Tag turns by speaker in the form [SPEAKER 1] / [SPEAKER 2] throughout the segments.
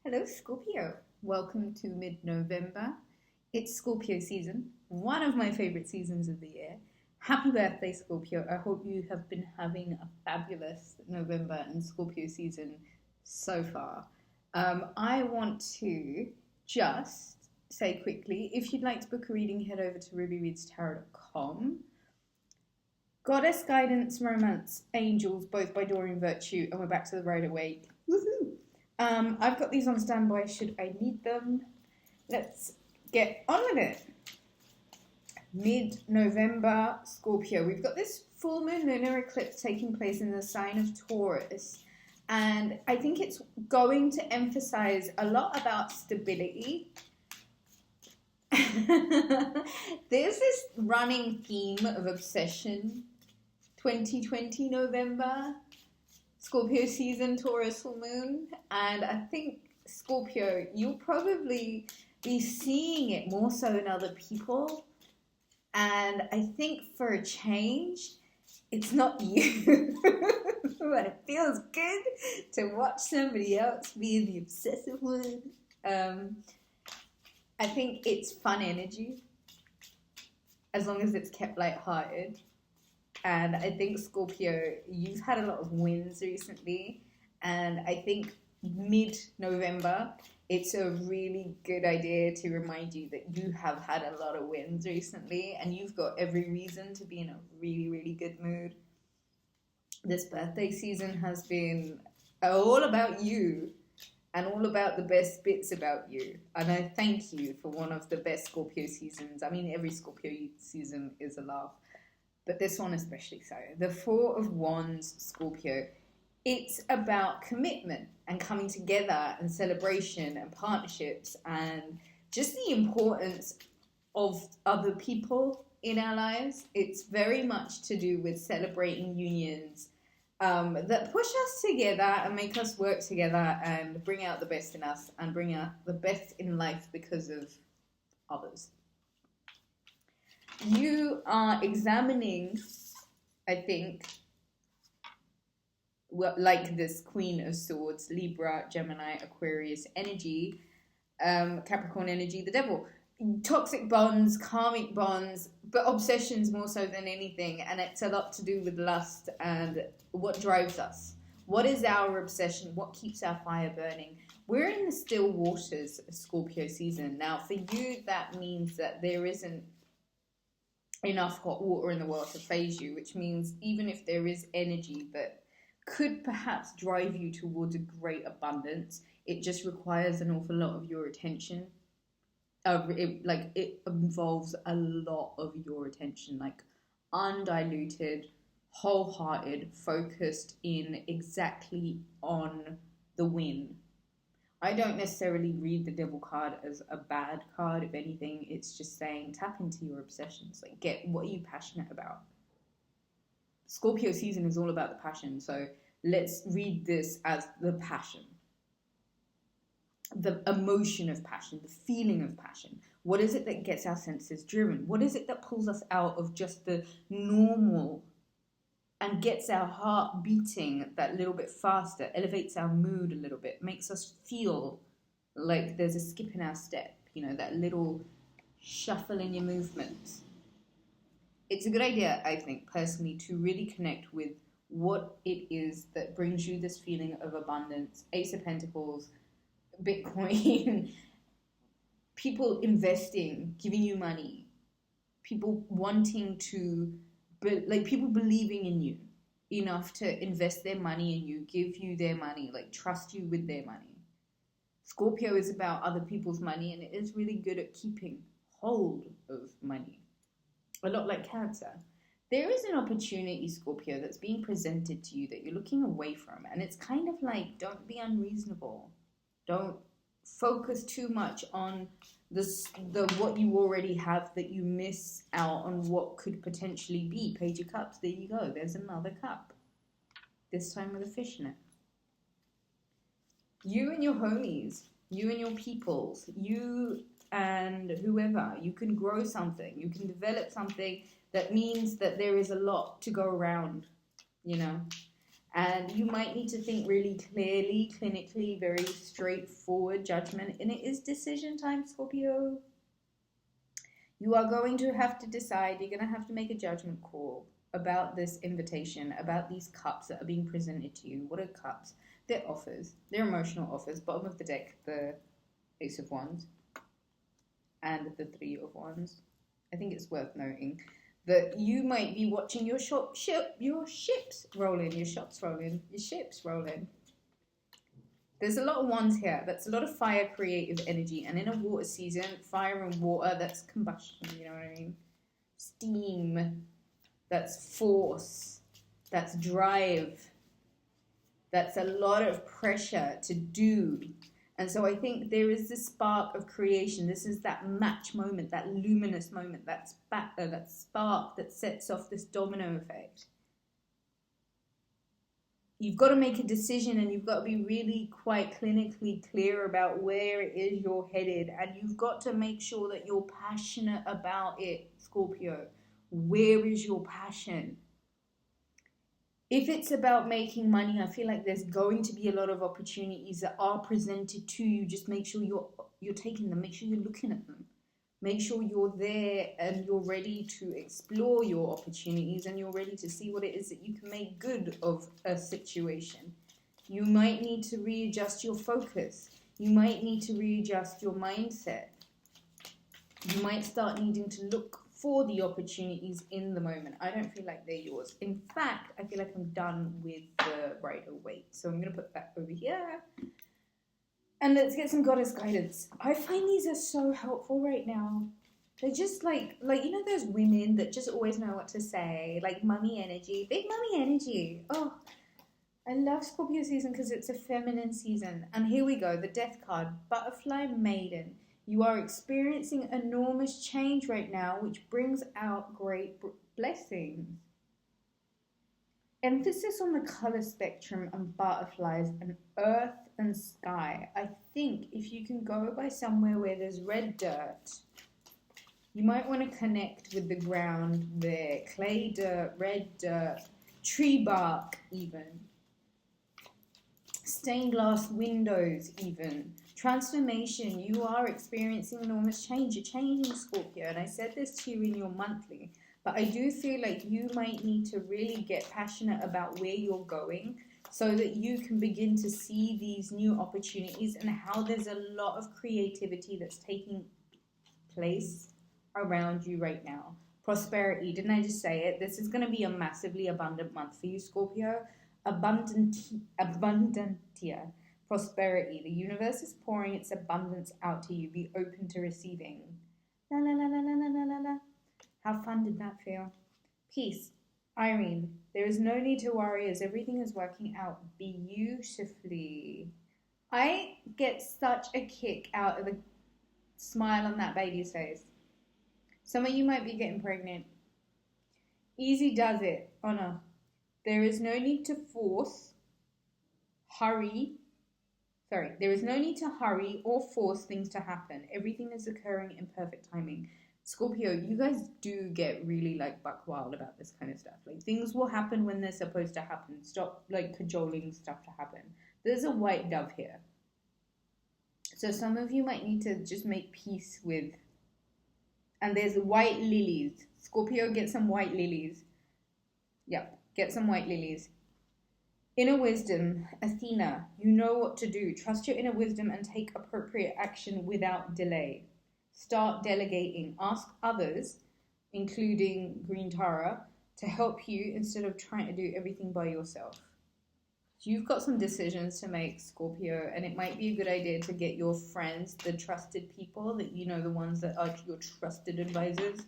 [SPEAKER 1] Hello, Scorpio. Welcome to mid-November. It's Scorpio season, one of my favorite seasons of the year. Happy birthday, Scorpio. I hope you have been having a fabulous November and Scorpio season so far. I want to just say quickly, if you'd like to book a reading, head over to rubyreadstarot.com. Goddess, Guidance, Romance, Angels, both by Doreen Virtue, and we're back to the right of Waite. Woohoo! I've got these on standby should I need them. Let's get on with it. Mid-November, Scorpio. We've got this full moon lunar eclipse taking place in the sign of Taurus. And I think it's going to emphasize a lot about stability. There's this running theme of obsession. 2020 November. Scorpio season, Taurus full moon, and I think Scorpio, you'll probably be seeing it more so in other people, and I think for a change, it's not you, but it feels good to watch somebody else being the obsessive one. I think it's fun energy, as long as it's kept lighthearted. And I think, Scorpio, you've had a lot of wins recently. And I think mid-November, it's a really good idea to remind you that you have had a lot of wins recently. And you've got every reason to be in a really, really good mood. This birthday season has been all about you and all about the best bits about you. And I thank you for one of the best Scorpio seasons. I mean, every Scorpio season is a laugh. But this one especially so. The Four of Wands, Scorpio. It's about commitment and coming together and celebration and partnerships and just the importance of other people in our lives. It's very much to do with celebrating unions that push us together and make us work together and bring out the best in us and bring out the best in life because of others. You are examining, I think, like this Queen of Swords, Libra, Gemini, Aquarius energy, Capricorn energy, the devil. Toxic bonds, karmic bonds, but obsessions more so than anything. And it's a lot to do with lust and what drives us. What is our obsession? What keeps our fire burning? We're in the still waters of Scorpio season. Now, for you, that means that there isn't enough hot water in the world to phase you, which means even if there is energy that could perhaps drive you towards a great abundance, it just requires an awful lot of your attention. It involves a lot of your attention, like undiluted, wholehearted, focused in exactly on the win. I don't necessarily read the devil card as a bad card. If anything, it's just saying tap into your obsessions. Like, get what are you passionate about? Scorpio season is all about the passion. So let's read this as the passion. The emotion of passion, the feeling of passion. What is it that gets our senses driven? What is it that pulls us out of just the normal and gets our heart beating that little bit faster, elevates our mood a little bit, makes us feel like there's a skip in our step, that little shuffle in your movements. It's a good idea, I think, personally, to really connect with what it is that brings you this feeling of abundance. Ace of Pentacles, Bitcoin, people investing, giving you money, people wanting to, people believing in you enough to invest their money in you, give you their money, trust you with their money. Scorpio is about other people's money, and it is really good at keeping hold of money. A lot like Cancer. There is an opportunity, Scorpio, that's being presented to you that you're looking away from, and it's kind of like, don't be unreasonable. Don't focus too much on the what you already have that you miss out on what could potentially be. Page of Cups, there you go. There's another cup. This time with a fish in it. You and your homies, you and your peoples, you and whoever, you can grow something. You can develop something that means that there is a lot to go around, And you might need to think really clearly, clinically, very straightforward judgment. And it is decision time, Scorpio. You are going to have to decide, you're going to have to make a judgment call about this invitation, about these cups that are being presented to you. What are cups? They're offers. They're emotional offers. Bottom of the deck, the Ace of Wands and the Three of Wands. I think it's worth noting that you might be watching your ships roll in, your shots roll in, your ships roll in. There's a lot of wands here. That's a lot of fire, creative energy. And in a water season, fire and water, that's combustion, you know what I mean? Steam, that's force, that's drive. That's a lot of pressure to do. And so I think there is this spark of creation. This is that match moment, that luminous moment, that spark that sets off this domino effect. You've got to make a decision, and you've got to be really quite clinically clear about where it is you're headed. And you've got to make sure that you're passionate about it, Scorpio. Where is your passion? If it's about making money, I feel like there's going to be a lot of opportunities that are presented to you. Just make sure you're taking them. Make sure you're looking at them. Make sure you're there and you're ready to explore your opportunities, and you're ready to see what it is that you can make good of a situation. You might need to readjust your focus. You might need to readjust your mindset. You might start needing to look for the opportunities in the moment. I don't feel like they're yours. In fact, I feel like I'm done with the bridal weight. So I'm going to put that over here. And let's get some goddess guidance. I find these are so helpful right now. They're just like you know those women that just always know what to say. Like mummy energy. Big mummy energy. Oh, I love Scorpio season because it's a feminine season. And here we go. The death card. Butterfly maiden. You are experiencing enormous change right now, which brings out great blessings. Emphasis on the color spectrum and butterflies and earth and sky. I think if you can go by somewhere where there's red dirt, you might want to connect with the ground there. Clay dirt, red dirt, tree bark even. Stained glass windows even. Transformation. You are experiencing enormous change. You're changing, Scorpio. And I said this to you in your monthly. But I do feel like you might need to really get passionate about where you're going so that you can begin to see these new opportunities and how there's a lot of creativity that's taking place around you right now. Prosperity. Didn't I just say it? This is going to be a massively abundant month for you, Scorpio. Abundantia. Prosperity. The universe is pouring its abundance out to you. Be open to receiving. La la la la la la la la. How fun did that feel? Peace. Irene, there is no need to worry as everything is working out beautifully. I get such a kick out of the smile on that baby's face. Some of you might be getting pregnant. Easy does it. Oh no. There is no need to there is no need to hurry or force things to happen. Everything is occurring in perfect timing. Scorpio, you guys do get really like buck wild about this kind of stuff. Like things will happen when they're supposed to happen. Stop like cajoling stuff to happen. There's a white dove here. So some of you might need to just make peace with. And there's white lilies. Scorpio, get some white lilies. Yep, get some white lilies. Inner wisdom, Athena, you know what to do. Trust your inner wisdom and take appropriate action without delay. Start delegating. Ask others, including Green Tara, to help you instead of trying to do everything by yourself. So you've got some decisions to make, Scorpio, and it might be a good idea to get your friends, the trusted people that you know, the ones that are your trusted advisors,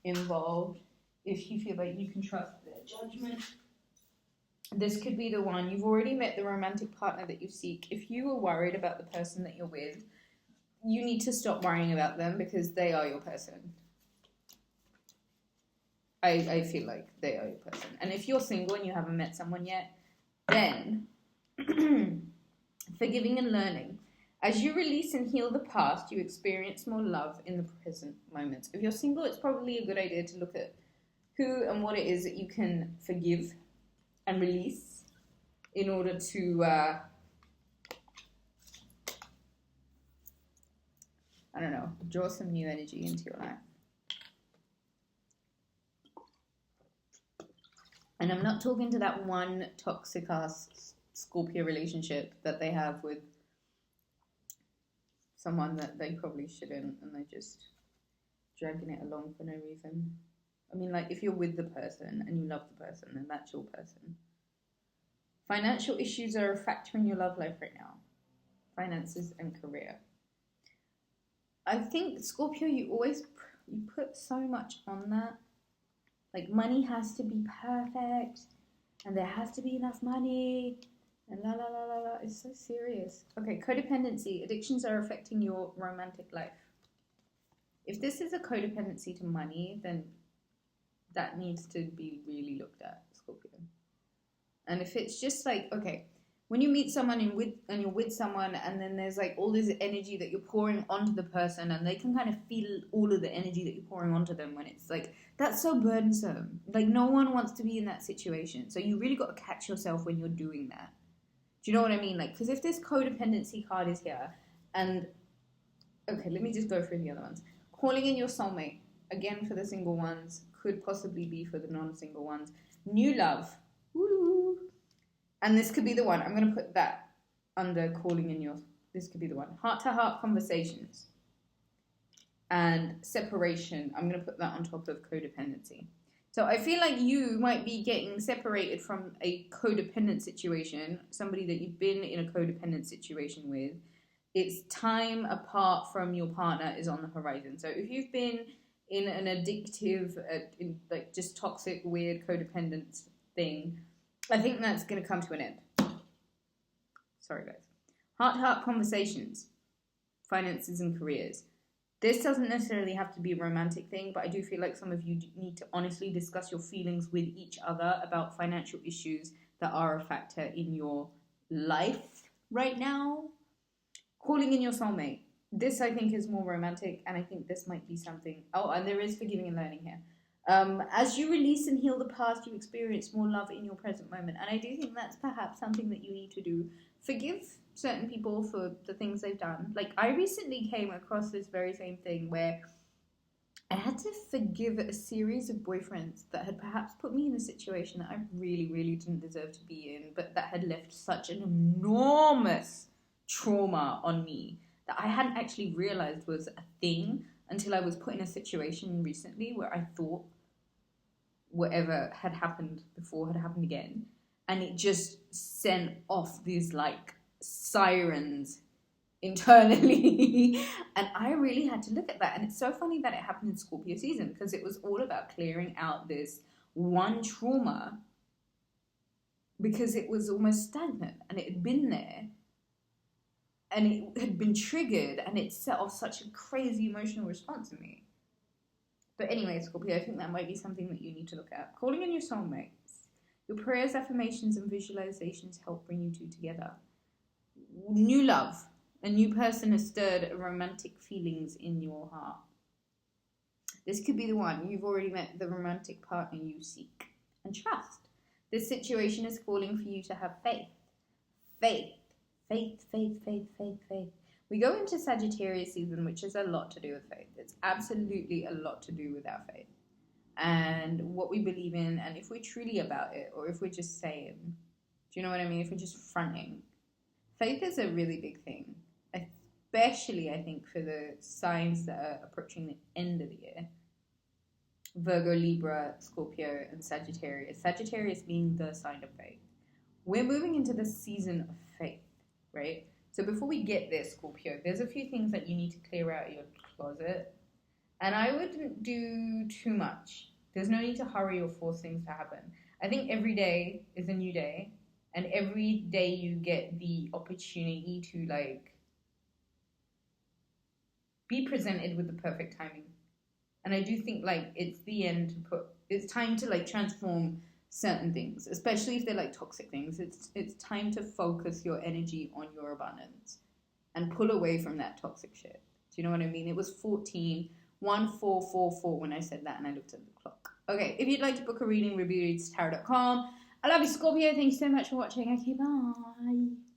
[SPEAKER 1] involved if you feel like you can trust their judgment. This could be the one. You've already met the romantic partner that you seek. If you are worried about the person that you're with, you need to stop worrying about them because they are your person. I feel like they are your person. And if you're single and you haven't met someone yet, then forgiving and learning. As you release and heal the past, you experience more love in the present moments. If you're single, it's probably a good idea to look at who and what it is that you can forgive and release in order to, I don't know, draw some new energy into your life. And I'm not talking to that one toxic ass Scorpio relationship that they have with someone that they probably shouldn't, and they're just dragging it along for no reason. I mean, like, if you're with the person and you love the person, then that's your person. Financial issues are a factor in your love life right now. Finances and career. I think, Scorpio, you put so much on that. Like, money has to be perfect, and there has to be enough money, and la la la la la. It's so serious. Okay, codependency. Addictions are affecting your romantic life. If this is a codependency to money, then that needs to be really looked at, Scorpio. And if it's just like, okay, when you meet someone and you're with someone, and then there's like all this energy that you're pouring onto the person, and they can kind of feel all of the energy that you're pouring onto them, when it's like, that's so burdensome. Like, no one wants to be in that situation. So you really got to catch yourself when you're doing that. Do you know what I mean? Like, because if this codependency card is here, and okay, let me just go through the other ones. Calling in your soulmate, again for the single ones, could possibly be for the non-single ones. New love. Woo! And this could be the one. I'm going to put that under calling in your... This could be the one. Heart-to-heart conversations. And separation. I'm going to put that on top of codependency. So I feel like you might be getting separated from a codependent situation. Somebody that you've been in a codependent situation with. It's time apart from your partner is on the horizon. So if you've been in an addictive, like just toxic, weird, codependent thing, I think that's going to come to an end. Sorry, guys. Heart-to-heart conversations, finances and careers. This doesn't necessarily have to be a romantic thing, but I do feel like some of you need to honestly discuss your feelings with each other about financial issues that are a factor in your life right now. Calling in your soulmate. This, I think, is more romantic, and I think this might be something... Oh, and there is forgiving and learning here. As you release and heal the past, you experience more love in your present moment. And I do think that's perhaps something that you need to do. Forgive certain people for the things they've done. Like, I recently came across this very same thing where I had to forgive a series of boyfriends that had perhaps put me in a situation that I really, really didn't deserve to be in, but that had left such an enormous trauma on me that I hadn't actually realized was a thing until I was put in a situation recently where I thought whatever had happened before had happened again, and it just sent off these like sirens internally and I really had to look at that. And it's so funny that it happened in Scorpio season, because it was all about clearing out this one trauma, because it was almost stagnant and it had been there and it had been triggered, and it set off such a crazy emotional response in me. But anyway, Scorpio, I think that might be something that you need to look at. Calling in your soulmates. Your prayers, affirmations, and visualizations help bring you two together. New love. A new person has stirred romantic feelings in your heart. This could be the one. You've already met the romantic partner you seek. And trust. This situation is calling for you to have faith. Faith. Faith, faith, faith, faith, faith. We go into Sagittarius season, which has a lot to do with faith. It's absolutely a lot to do with our faith and what we believe in, and if we're truly about it, or if we're just saying. Do you know what I mean? If we're just fronting. Faith is a really big thing, especially, I think, for the signs that are approaching the end of the year. Virgo, Libra, Scorpio, and Sagittarius. Sagittarius being the sign of faith. We're moving into the season of faith, right? So before we get there, Scorpio, there's a few things that you need to clear out of your closet. And I wouldn't do too much. There's no need to hurry or force things to happen. I think every day is a new day. And every day you get the opportunity to, like, be presented with the perfect timing. And I do think, like, it's time to, like, transform certain things, especially if they're like toxic things. It's time to focus your energy on your abundance and pull away from that toxic shit. Do you know what I mean? It was 14:1444 when I said that, and I looked at the clock. Okay, if you'd like to book a reading, Rubyreadstarot.com. I love you, Scorpio. Thank you so much for watching. Okay, bye.